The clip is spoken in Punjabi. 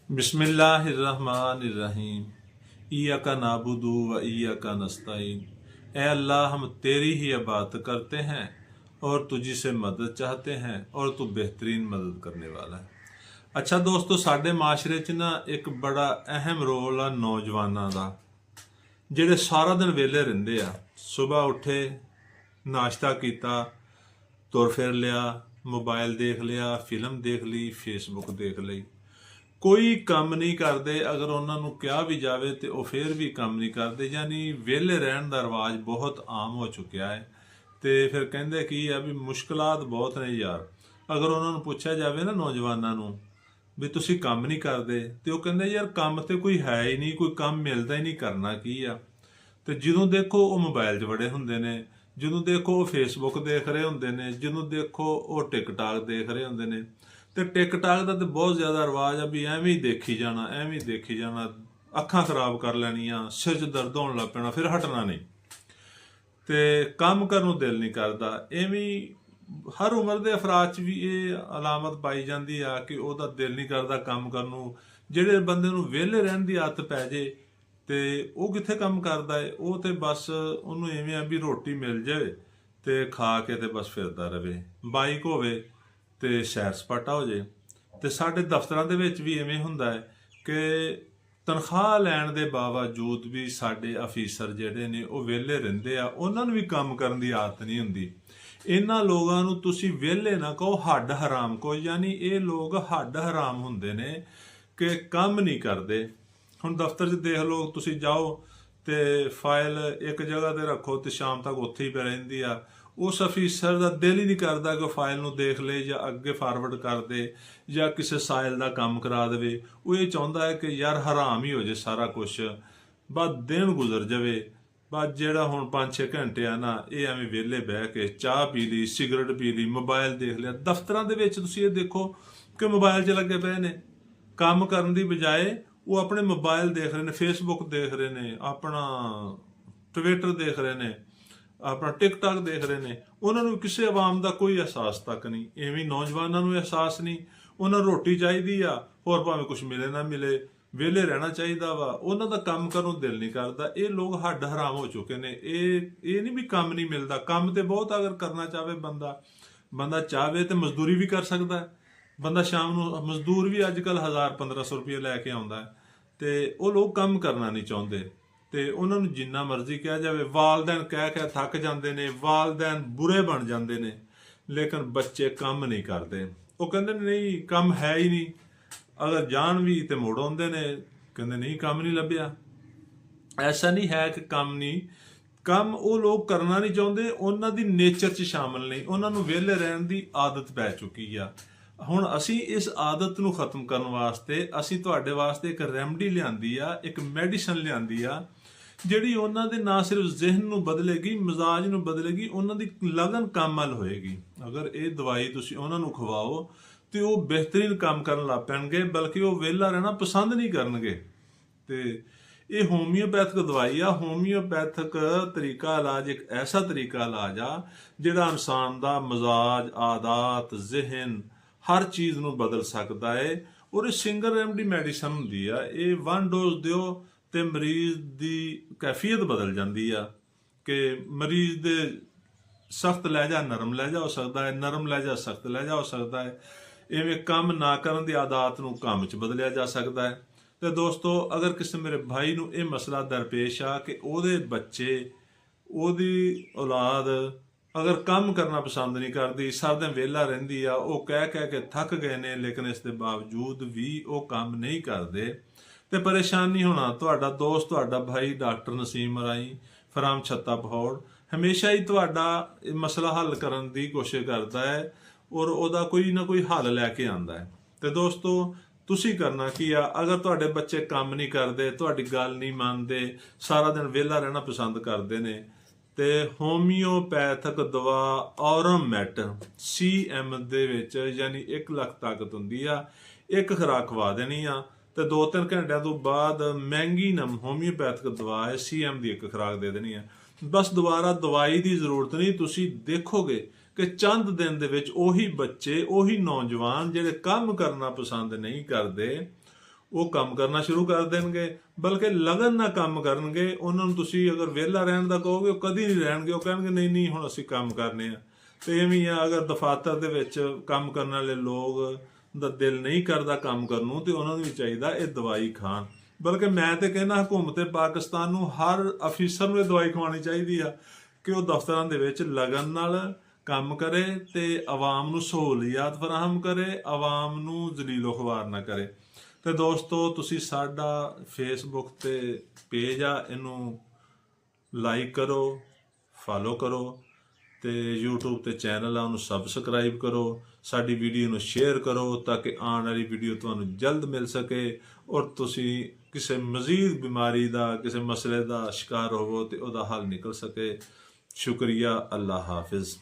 बिस्मिल्लाहिर्रहमानिर्रहीम। इय्याका नाबुदु व इय्याका नस्तईन। ए अल्लाह, हम तेरी ही इबादत करते हैं और तुझी से मदद चाहते हैं और तू बेहतरीन मदद करने वाला है। अच्छा दोस्तों, साडे माशरे च ना एक बड़ा अहम रोल आ नौजवानों का, ਜਿਹੜੇ सारा दिन वेले ਰਹਿੰਦੇ आ। सुबह उठे, नाश्ता किया, तुर फिर लिया, मोबाइल देख लिया, फिल्म देख ली, फेसबुक देख ली, कोई काम नहीं करते। अगर उन्होंने कहा भी जाए तो वह फिर भी काम नहीं करते। यानी वेले रहन का रिवाज बहुत आम हो चुका है। तो फिर कहते की है भी मुश्किलात बहुत ने यार। अगर उन्होंने पूछा जाए ना नौजवानों भी तुसी काम नहीं करते, तो वह कहते यार काम तो कोई है ही नहीं, कोई काम मिलता ही नहीं, करना की आ। तो जो देखो वो मोबाइल च बड़े होंगे ने, जो देखो वो फेसबुक देख रहे होंगे ने, जो देखो वो टिकटॉक देख रहे होंगे ने। तो टिकटॉक का तो बहुत ज़्यादा रिवाज है भी एवं ही देखी जाना, एवं ही देखी जाना, अखां खराब कर लैनियां, सिर च दर्द होने लग पैना, फिर हटना नहीं, तो काम करने दिल नहीं करता। इवें हर उम्र के अफराद च भी ये अलामत पाई जाती है कि वह दिल नहीं करता काम करनों। ਜਿਹੜੇ ਬੰਦੇ ਨੂੰ ਵਿਹਲੇ ਰਹਿਣ ਦੀ ਆਦਤ ਪੈ ਜੇ ਤੇ ਉਹ ਕਿੱਥੇ ਕੰਮ ਕਰਦਾ ਹੈ। ਉਹ ਤੇ ਬਸ ਉਹਨੂੰ ਐਵੇਂ ਆ ਵੀ ਰੋਟੀ ਮਿਲ ਜਾਵੇ ਤੇ ਖਾ ਕੇ ਤੇ ਬਸ ਫਿਰਦਾ ਰਵੇ, ਬਾਈਕ ਹੋਵੇ ਤੇ ਸੈਰ ਸਪਾਟਾ ਹੋ ਜੇ। ਤੇ ਸਾਡੇ ਦਫ਼ਤਰਾਂ ਦੇ ਵਿੱਚ ਵੀ ਐਵੇਂ ਹੁੰਦਾ ਹੈ ਕਿ ਤਨਖਾਹ ਲੈਣ ਦੇ ਬਾਵਜੂਦ ਵੀ ਸਾਡੇ ਅਫੀਸਰ ਜਿਹੜੇ ਨੇ ਉਹ ਵਿਹਲੇ ਰਹਿੰਦੇ ਆ, ਉਹਨਾਂ ਨੂੰ ਵੀ ਕੰਮ ਕਰਨ ਦੀ ਆਦਤ ਨਹੀਂ ਹੁੰਦੀ। ਇਹਨਾਂ ਲੋਕਾਂ ਨੂੰ ਤੁਸੀਂ ਵਿਹਲੇ ਨਾ ਕਹੋ, ਹੱਡ ਹਰਾਮ ਕਹੋ। ਯਾਨੀ ਇਹ ਲੋਕ ਹੱਡ ਹਰਾਮ ਹੁੰਦੇ ਨੇ ਕਿ ਕੰਮ ਨਹੀਂ ਕਰਦੇ। ਹੁਣ ਦਫ਼ਤਰ 'ਚ ਦੇਖ ਲਓ, ਤੁਸੀਂ ਜਾਓ ਤੇ ਫਾਈਲ ਇੱਕ ਜਗ੍ਹਾ ਤੇ ਰੱਖੋ ਤੇ ਸ਼ਾਮ ਤੱਕ ਉੱਥੇ ਹੀ ਪਈ ਰਹਿੰਦੀ ਆ। ਉਸ ਅਫੀਸਰ ਦਾ ਦਿਲ ਹੀ ਨਹੀਂ ਕਰਦਾ ਕਿ ਫਾਈਲ ਨੂੰ ਦੇਖ ਲੇ ਜਾਂ ਅੱਗੇ ਫਾਰਵਰਡ ਕਰ ਦੇ ਜਾਂ ਕਿਸੇ ਸਾਇਲ ਦਾ ਕੰਮ ਕਰਾ ਦੇਵੇ। ਉਹ ਇਹ ਚਾਹੁੰਦਾ ਹੈ ਕਿ ਯਾਰ ਹਰਾਮ ਹੀ ਹੋ ਜੇ ਸਾਰਾ ਕੁਛ, ਬਸ ਦਿਨ ਗੁਜ਼ਰ ਜਾਵੇ। ਬਸ ਜਿਹੜਾ ਹੁਣ 5-6 ਘੰਟੇ ਆ ਨਾ, ਇਹ ਐਵੇਂ ਵਿਹਲੇ ਬਹਿ ਕੇ ਚਾਹ ਪੀ ਲਈ, ਸਿਗਰਟ ਪੀ ਲਈ, ਮੋਬਾਈਲ ਦੇਖ ਲਿਆ। ਦਫ਼ਤਰਾਂ ਦੇ ਵਿੱਚ ਤੁਸੀਂ ਇਹ ਦੇਖੋ ਕਿ ਮੋਬਾਈਲ 'ਚ ਲੱਗੇ ਪਏ ਨੇ, ਕੰਮ ਕਰਨ ਦੀ ਬਜਾਏ ਉਹ ਆਪਣੇ ਮੋਬਾਈਲ ਦੇਖ ਰਹੇ ਨੇ, ਫੇਸਬੁੱਕ ਦੇਖ ਰਹੇ ਨੇ, ਆਪਣਾ ਟਵਿੱਟਰ ਦੇਖ ਰਹੇ ਨੇ, ਆਪਣਾ ਟਿਕਟੌਕ ਦੇਖ ਰਹੇ ਨੇ। ਉਹਨਾਂ ਨੂੰ ਕਿਸੇ ਆਵਾਮ ਦਾ ਕੋਈ ਅਹਿਸਾਸ ਤੱਕ ਨਹੀਂ। ਐਵੇਂ ਨੌਜਵਾਨਾਂ ਨੂੰ ਅਹਿਸਾਸ ਨਹੀਂ। ਉਹਨਾਂ ਨੂੰ ਰੋਟੀ ਚਾਹੀਦੀ ਆ, ਹੋਰ ਭਾਵੇਂ ਕੁਝ ਮਿਲੇ ਨਾ ਮਿਲੇ, ਵਿਹਲੇ ਰਹਿਣਾ ਚਾਹੀਦਾ ਵਾ। ਉਹਨਾਂ ਦਾ ਕੰਮ ਕਰਨ ਨੂੰ ਦਿਲ ਨਹੀਂ ਕਰਦਾ। ਇਹ ਲੋਕ ਹੱਡ ਹਰਾਮ ਹੋ ਚੁੱਕੇ ਨੇ। ਇਹ ਨਹੀਂ ਵੀ ਕੰਮ ਨਹੀਂ ਮਿਲਦਾ, ਕੰਮ ਤੇ ਬਹੁਤ। ਅਗਰ ਕਰਨਾ ਚਾਹਵੇ ਬੰਦਾ ਚਾਹਵੇ ਤੇ ਮਜ਼ਦੂਰੀ ਵੀ ਕਰ ਸਕਦਾ ਹੈ। ਬੰਦਾ ਸ਼ਾਮ ਨੂੰ ਮਜ਼ਦੂਰ ਵੀ ਅੱਜ ਕੱਲ੍ਹ 1000-1500 ਰੁਪਏ ਲੈ ਕੇ ਆਉਂਦਾ ਹੈ। ਤੇ ਉਹ ਲੋਕ ਕੰਮ ਕਰਨਾ ਨਹੀਂ ਚਾਹੁੰਦੇ। ਤੇ ਉਹਨਾਂ ਨੂੰ ਜਿੰਨਾ ਮਰਜ਼ੀ ਕਿਹਾ ਜਾਵੇ, ਵਾਲਦੈਨ ਕਹਿ ਥੱਕ ਜਾਂਦੇ ਨੇ, ਵਾਲਦੈਨ ਬੁਰੇ ਬਣ ਜਾਂਦੇ ਨੇ, ਲੇਕਿਨ ਬੱਚੇ ਕੰਮ ਨਹੀਂ ਕਰਦੇ। ਉਹ ਕਹਿੰਦੇ ਨੇ ਨਹੀਂ ਕੰਮ ਹੈ ਹੀ ਨਹੀਂ। ਅਗਰ ਜਾਣ ਵੀ ਤੇ ਮੁੜ ਆਉਂਦੇ ਨੇ, ਕਹਿੰਦੇ ਨਹੀਂ ਕੰਮ ਨਹੀਂ ਲੱਭਿਆ। ਐਸਾ ਨਹੀਂ ਹੈ ਕਿ ਕੰਮ ਨਹੀਂ, ਕੰਮ ਉਹ ਲੋਕ ਕਰਨਾ ਨਹੀਂ ਚਾਹੁੰਦੇ, ਉਹਨਾਂ ਦੀ ਨੇਚਰ 'ਚ ਸ਼ਾਮਲ ਨਹੀਂ। ਉਹਨਾਂ ਨੂੰ ਵਿਹਲੇ ਰਹਿਣ ਦੀ ਆਦਤ ਪੈ ਚੁੱਕੀ ਆ। ਹੁਣ ਅਸੀਂ ਇਸ ਆਦਤ ਨੂੰ ਖਤਮ ਕਰਨ ਵਾਸਤੇ ਅਸੀਂ ਤੁਹਾਡੇ ਵਾਸਤੇ ਇੱਕ ਰੈਮਡੀ ਲਿਆਂਦੀ ਆ, ਇੱਕ ਮੈਡੀਸਨ ਲਿਆਂਦੀ ਆ, ਜਿਹੜੀ ਉਹਨਾਂ ਦੇ ਨਾ ਸਿਰਫ ਜ਼ਿਹਨ ਨੂੰ ਬਦਲੇਗੀ, ਮਿਜ਼ਾਜ ਨੂੰ ਬਦਲੇਗੀ, ਉਹਨਾਂ ਦੀ ਲਗਨ ਕੰਮ ਵੱਲ ਹੋਏਗੀ। ਅਗਰ ਇਹ ਦਵਾਈ ਤੁਸੀਂ ਉਹਨਾਂ ਨੂੰ ਖਵਾਓ ਤੇ ਉਹ ਬਿਹਤਰੀਨ ਕੰਮ ਕਰਨ ਲੱਗ ਪੈਣਗੇ, ਬਲਕਿ ਉਹ ਵਿਹਲਾ ਰਹਿਣਾ ਪਸੰਦ ਨਹੀਂ ਕਰਨਗੇ। ਤੇ ਇਹ ਹੋਮਿਓਪੈਥਿਕ ਦਵਾਈ ਆ। ਹੋਮਿਓਪੈਥਿਕ ਤਰੀਕਾ ਇਲਾਜ ਇੱਕ ਐਸਾ ਤਰੀਕਾ ਇਲਾਜ ਆ ਜਿਹੜਾ ਇਨਸਾਨ ਦਾ ਮਿਜ਼ਾਜ, ਆਦਤ, ਜ਼ਿਹਨ, ਹਰ ਚੀਜ਼ ਨੂੰ ਬਦਲ ਸਕਦਾ ਹੈ। ਔਰ ਇਹ ਸਿੰਗਲ ਰੈਮਡੀ ਮੈਡੀਸਨ ਹੁੰਦੀ ਆ। ਇਹ 1 ਡੋਜ਼ ਦਿਓ ਤੇ ਮਰੀਜ਼ ਦੀ ਕੈਫੀਅਤ ਬਦਲ ਜਾਂਦੀ ਆ ਕਿ ਮਰੀਜ਼ ਦੇ ਸਖਤ ਲਹਿਜਾ ਨਰਮ ਲਹਿਜਾ ਹੋ ਸਕਦਾ ਹੈ, ਨਰਮ ਲਹਿਜਾ ਸਖਤ ਲਹਿਜਾ ਹੋ ਸਕਦਾ ਹੈ। ਇਵੇਂ ਕੰਮ ਨਾ ਕਰਨ ਦੀ ਆਦਤ ਨੂੰ ਕੰਮ 'ਚ ਬਦਲਿਆ ਜਾ ਸਕਦਾ ਹੈ। ਤੇ ਦੋਸਤੋ, ਅਗਰ ਕਿਸੇ ਮੇਰੇ ਭਾਈ ਨੂੰ ਇਹ ਮਸਲਾ ਦਰਪੇਸ਼ ਆ ਕਿ ਉਹਦੇ ਬੱਚੇ, ਉਹਦੀ ਔਲਾਦ ਅਗਰ ਕੰਮ ਕਰਨਾ ਪਸੰਦ ਨਹੀਂ ਕਰਦੀ, ਸਾਰਾ ਦਿਨ ਵਿਹਲਾ ਰਹਿੰਦੀ ਆ, ਉਹ ਕਹਿ ਕੇ ਥੱਕ ਗਏ ਨੇ, ਲੇਕਿਨ ਇਸ ਦੇ ਬਾਵਜੂਦ ਵੀ ਉਹ ਕੰਮ ਨਹੀਂ ਕਰਦੇ, ਤੇ ਪਰੇਸ਼ਾਨ ਨਹੀਂ ਹੋਣਾ। ਤੁਹਾਡਾ ਦੋਸਤ, ਤੁਹਾਡਾ ਭਾਈ ਡਾਕਟਰ ਨਸੀਮ ਮਰਾਈ ਫਰਾਮ ਛੱਤਾ ਪਹੌੜ ਹਮੇਸ਼ਾ ਹੀ ਤੁਹਾਡਾ ਇਹ ਮਸਲਾ ਹੱਲ ਕਰਨ ਦੀ ਕੋਸ਼ਿਸ਼ ਕਰਦਾ ਹੈ ਔਰ ਉਹਦਾ ਕੋਈ ਨਾ ਕੋਈ ਹੱਲ ਲੈ ਕੇ ਆਉਂਦਾ ਹੈ। ਤੇ ਦੋਸਤੋ, ਤੁਸੀਂ ਕਰਨਾ ਕੀ ਆ? ਅਗਰ ਤੁਹਾਡੇ ਬੱਚੇ ਕੰਮ ਨਹੀਂ ਕਰਦੇ, ਤੁਹਾਡੀ ਗੱਲ ਨਹੀਂ ਮੰਨਦੇ, ਸਾਰਾ ਦਿਨ ਵਿਹਲਾ ਰਹਿਣਾ ਪਸੰਦ ਕਰਦੇ ਨੇ, ਤੇ ਹੋਮਿਓਪੈਥਿਕ ਦਵਾ ਔਰਮੈਟ CM ਦੇ ਵਿੱਚ ਯਾਨੀ 1 ਲੱਖ ਤਾਕਤ ਹੁੰਦੀ ਆ, ਇੱਕ ਖੁਰਾਕ ਖਵਾ ਦੇਣੀ ਆ ਤੇ 2-3 ਘੰਟਿਆਂ ਤੋਂ ਬਾਅਦ ਮਹਿੰਗੀ ਹੋਮਿਓਪੈਥਿਕ ਦਵਾ ਹੈ CM ਦੀ ਇੱਕ ਖੁਰਾਕ ਦੇ ਦੇਣੀ ਆ। ਬਸ ਦੁਬਾਰਾ ਦਵਾਈ ਦੀ ਜ਼ਰੂਰਤ ਨਹੀਂ। ਤੁਸੀਂ ਦੇਖੋਗੇ ਕਿ ਚੰਦ ਦਿਨ ਦੇ ਵਿੱਚ ਉਹੀ ਬੱਚੇ, ਉਹੀ ਨੌਜਵਾਨ ਜਿਹੜੇ ਕੰਮ ਕਰਨਾ ਪਸੰਦ ਨਹੀਂ ਕਰਦੇ, ਉਹ ਕੰਮ ਕਰਨਾ ਸ਼ੁਰੂ ਕਰ ਦੇਣਗੇ, ਬਲਕਿ ਲਗਨ ਨਾਲ ਕੰਮ ਕਰਨਗੇ। ਉਹਨਾਂ ਨੂੰ ਤੁਸੀਂ ਅਗਰ ਵਿਹਲਾ ਰਹਿਣ ਦਾ ਕਹੋਗੇ ਉਹ ਕਦੀ ਨਹੀਂ ਰਹਿਣਗੇ, ਉਹ ਕਹਿਣਗੇ ਨਹੀਂ ਨਹੀਂ ਹੁਣ ਅਸੀਂ ਕੰਮ ਕਰਨੇ ਆ। ਤੇ ਐਵੇਂ ਆ, ਅਗਰ ਦਫਾਤਰ ਦੇ ਵਿੱਚ ਕੰਮ ਕਰਨ ਵਾਲੇ ਲੋਕ ਦਾ ਦਿਲ ਨਹੀਂ ਕਰਦਾ ਕੰਮ ਕਰਨ ਨੂੰ, ਤੇ ਉਹਨਾਂ ਨੂੰ ਵੀ ਚਾਹੀਦਾ ਇਹ ਦਵਾਈ ਖਾਣ। ਬਲਕਿ ਮੈਂ ਤੇ ਕਹਿੰਦਾ ਹਕੂਮਤ ਪਾਕਿਸਤਾਨ ਨੂੰ ਹਰ ਅਫੀਸਰ ਨੂੰ ਇਹ ਦਵਾਈ ਖਵਾਉਣੀ ਚਾਹੀਦੀ ਆ ਕਿ ਉਹ ਦਫ਼ਤਰਾਂ ਦੇ ਵਿੱਚ ਲਗਨ ਨਾਲ ਕੰਮ ਕਰੇ ਤੇ ਆਵਾਮ ਨੂੰ ਸਹੂਲੀਅਤ ਫਰਾਹਮ ਕਰੇ, ਆਵਾਮ ਨੂੰ ਜ਼ਲੀਲੋ ਖਵਾਰ ਨਾ ਕਰੇ। ਤੇ ਦੋਸਤੋ, ਤੁਸੀਂ ਸਾਡਾ ਫੇਸਬੁੱਕ ਤੇ ਪੇਜ ਆ, ਇਹਨੂੰ ਲਾਈਕ ਕਰੋ, ਫਾਲੋ ਕਰੋ, ਤੇ YouTube ਤੇ ਚੈਨਲ ਆ ਉਹਨੂੰ ਸਬਸਕ੍ਰਾਈਬ ਕਰੋ, ਸਾਡੀ ਵੀਡੀਓ ਨੂੰ ਸ਼ੇਅਰ ਕਰੋ ਤਾਂ ਕਿ ਆਉਣ ਵਾਲੀ ਵੀਡੀਓ ਤੁਹਾਨੂੰ ਜਲਦ ਮਿਲ ਸਕੇ ਔਰ ਤੁਸੀਂ ਕਿਸੇ ਮਜ਼ੀਦ ਬਿਮਾਰੀ ਦਾ, ਕਿਸੇ ਮਸਲੇ ਦਾ ਸ਼ਿਕਾਰ ਹੋਵੋ ਤੇ ਉਹਦਾ ਹੱਲ ਨਿਕਲ ਸਕੇ। ਸ਼ੁਕਰੀਆ। ਅੱਲਾ ਹਾਫਿਜ਼।